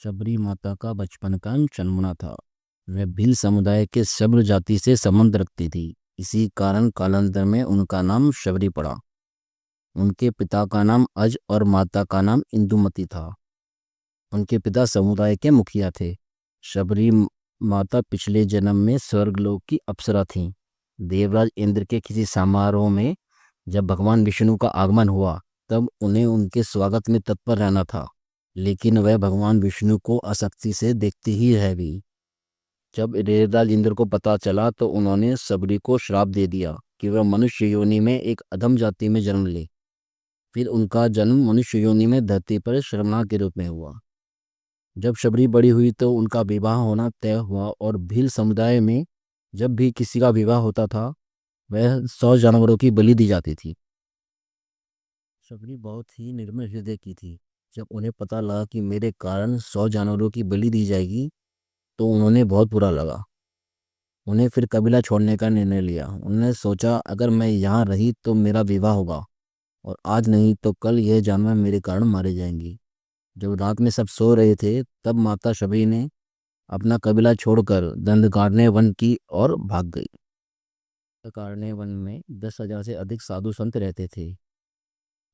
शबरी माता का बचपन का चनमुना था। वह भील समुदाय के शब्र जाति से संबंध रखती थी। इसी कारण कालांतर में उनका नाम शबरी पड़ा। उनके पिता का नाम अज और माता का नाम इंदुमती था। उनके पिता समुदाय के मुखिया थे। शबरी माता पिछले जन्म में स्वर्गलोक की अप्सरा थीं। देवराज इंद्र के किसी समारोह में जब भगवान विष्णु का आगमन हुआ, तब उन्हें उनके स्वागत में तत्पर रहना था, लेकिन वह भगवान विष्णु को आसक्ति से देखती ही रह गई। जब देवराज इंद्र को पता चला तो उन्होंने शबरी को श्राप दे दिया कि वह मनुष्य योनि में एक अधम जाति में जन्म ले। फिर उनका जन्म मनुष्य योनि में धरती पर शर्मनाक के रूप में हुआ। जब शबरी बड़ी हुई तो उनका विवाह होना तय हुआ और भील समुदाय में जब भी किसी का विवाह होता था, वह 100 जानवरों की बलि दी जाती थी। शबरी बहुत ही निर्मल हृदय की थी। जब उन्हें पता लगा कि मेरे कारण 100 जानवरों की बलि दी जाएगी, तो उन्होंने बहुत बुरा लगा। उन्हें फिर कबीला छोड़ने का निर्णय लिया। उन्होंने सोचा, अगर मैं यहाँ रही तो मेरा विवाह होगा, और आज नहीं तो कल यह जानवर मेरे कारण मारे जाएंगे। जब रात में सब सो रहे थे, तब माता शबरी ने अपना कबीला छोड़कर दंडकारण्य वन की ओर भाग गई। दंडकारण्य वन में 10,000 से अधिक साधु संत रहते थे।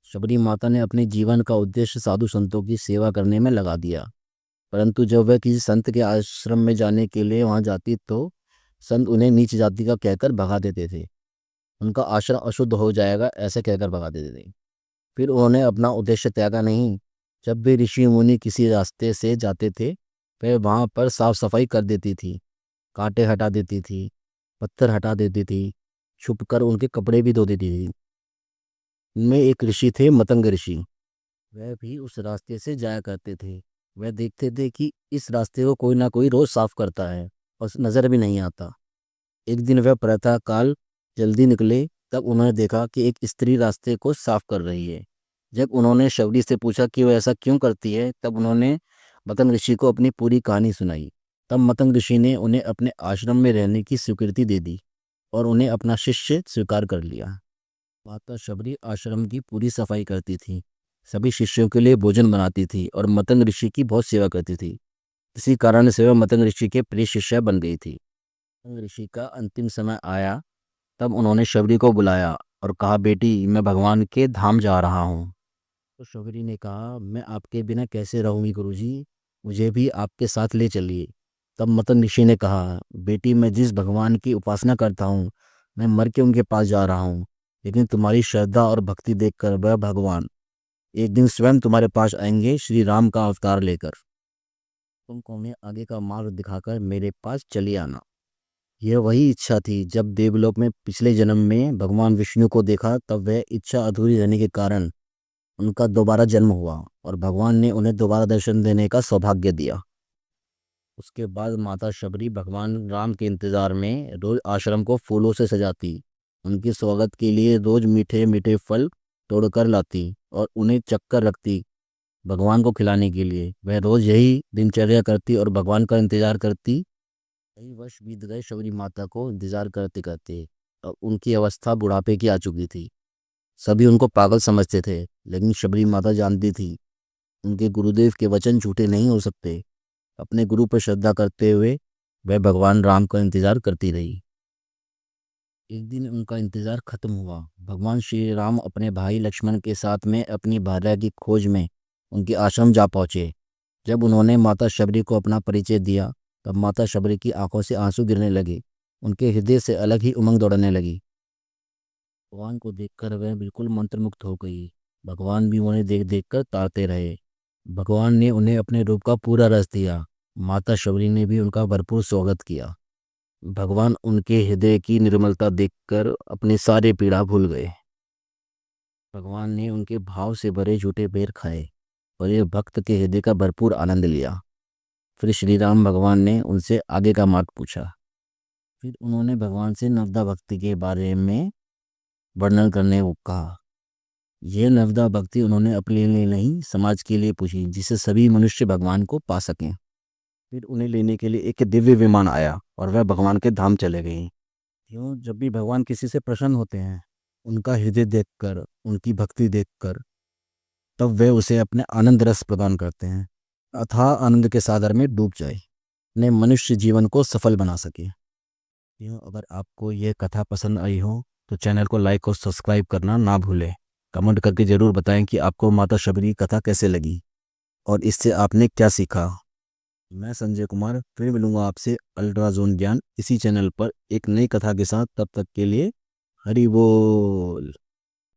शबरी माता ने अपने जीवन का उद्देश्य साधु संतों की सेवा करने में लगा दिया। परंतु जब वह किसी संत के आश्रम में जाने के लिए वहां जाती तो संत उन्हें नीच जाति का कहकर भगा देते थे। उनका आश्रम अशुद्ध हो जाएगा, ऐसे कहकर भगा देते थे। फिर उन्होंने अपना उद्देश्य त्यागा नहीं। जब भी ऋषि मुनि किसी रास्ते से जाते थे, वह वहां पर साफ सफाई कर देती थी, कांटे हटा देती थी, पत्थर हटा देती थी, छुपकर उनके कपड़े भी धो देती थी। उनमें एक ऋषि थे, मतंग ऋषि। वह भी उस रास्ते से जाया करते थे। वह देखते थे कि इस रास्ते को कोई ना कोई रोज साफ करता है और नजर भी नहीं आता। एक दिन वह प्रातः काल जल्दी निकले, तब उन्होंने देखा कि एक स्त्री रास्ते को साफ कर रही है। जब उन्होंने शबरी से पूछा कि वह ऐसा क्यों करती है, तब उन्होंने मतंग ऋषि को अपनी पूरी कहानी सुनाई। तब मतंग ऋषि ने उन्हें अपने आश्रम में रहने की स्वीकृति दे दी और उन्हें अपना शिष्य स्वीकार कर लिया। माता शबरी आश्रम की पूरी सफाई करती थी, सभी शिष्यों के लिए भोजन बनाती थी और मतंग ऋषि की बहुत सेवा करती थी। इसी कारण से वह मतंग ऋषि के प्रिय शिष्या बन गई थी। मतंग ऋषि का अंतिम समय आया, तब उन्होंने शबरी को बुलाया और कहा, बेटी, मैं भगवान के धाम जा रहा हूँ। तो शबरी ने कहा, मैं आपके बिना कैसे रहूंगी गुरुजी, मुझे भी आपके साथ ले चलिए। तब मतंग ऋषि ने कहा, बेटी, मैं जिस भगवान की उपासना करता हूँ, मैं मर के उनके पास जा रहा हूँ, लेकिन तुम्हारी श्रद्धा और भक्ति देखकर वह भगवान एक दिन स्वयं तुम्हारे पास आएंगे, श्री राम का अवतार लेकर। तुमको उन्हें आगे का मार्ग दिखाकर मेरे पास चली आना। यह वही इच्छा थी। जब देवलोक में पिछले जन्म में भगवान विष्णु को देखा, तब वह इच्छा अधूरी रहने के कारण उनका दोबारा जन्म हुआ और भगवान ने उन्हें दोबारा दर्शन देने का सौभाग्य दिया। उसके बाद माता शबरी भगवान राम के इंतजार में रोज आश्रम को फूलों से सजाती, उनके स्वागत के लिए रोज मीठे मीठे फल तोड़कर लाती और उन्हें चक्कर रखती भगवान को खिलाने के लिए। वह रोज यही दिनचर्या करती और भगवान का इंतजार करती। कई वर्ष बीत गए शबरी माता को इंतजार करते करते। अब उनकी अवस्था बुढ़ापे की आ चुकी थी। सभी उनको पागल समझते थे, लेकिन शबरी माता जानती थी उनके गुरुदेव के वचन झूठे नहीं हो सकते। अपने गुरु पर श्रद्धा करते हुए वह भगवान राम का इंतजार करती रही। एक दिन उनका इंतजार खत्म हुआ। भगवान श्री राम अपने भाई लक्ष्मण के साथ में अपनी भार्या की खोज में उनके आश्रम जा पहुंचे। जब उन्होंने माता शबरी को अपना परिचय दिया, तब माता शबरी की आंखों से आंसू गिरने लगे। उनके हृदय से अलग ही उमंग दौड़ने लगी। भगवान को देखकर वह बिल्कुल मंत्रमुग्ध हो गई। भगवान भी उन्हें देख देख कर ताड़ते रहे। भगवान ने उन्हें अपने रूप का पूरा रस दिया। माता शबरी ने भी उनका भरपूर स्वागत किया। भगवान उनके हृदय की निर्मलता देखकर अपने सारे पीड़ा भूल गए। भगवान ने उनके भाव से भरे झूठे बेर खाए और ये भक्त के हृदय का भरपूर आनंद लिया। फिर श्री राम भगवान ने उनसे आगे का मार्ग पूछा। फिर उन्होंने भगवान से नवदा भक्ति के बारे में वर्णन करने को कहा। यह नवदा भक्ति उन्होंने अपने लिए नहीं, समाज के लिए पूछी, जिससे सभी मनुष्य भगवान को पा सकें। फिर उन्हें लेने के लिए एक दिव्य विमान आया और वह भगवान के धाम चले गई। क्यों, जब भी भगवान किसी से प्रसन्न होते हैं, उनका हृदय देखकर, उनकी भक्ति देखकर, तब वे उसे अपने आनंद रस प्रदान करते हैं। अथाह आनंद के सागर में डूब जाए, ने मनुष्य जीवन को सफल बना सके। अगर आपको ये कथा पसंद आई हो तो चैनल को लाइक और सब्सक्राइब करना ना भूलें। कमेंट करके ज़रूर बताएं कि आपको माता शबरी कथा कैसे लगी और इससे आपने क्या सीखा। मैं संजय कुमार फिर मिलूंगा आपसे अल्ट्राजोन ज्ञान इसी चैनल पर एक नई कथा के साथ। तब तक के लिए हरि बोल।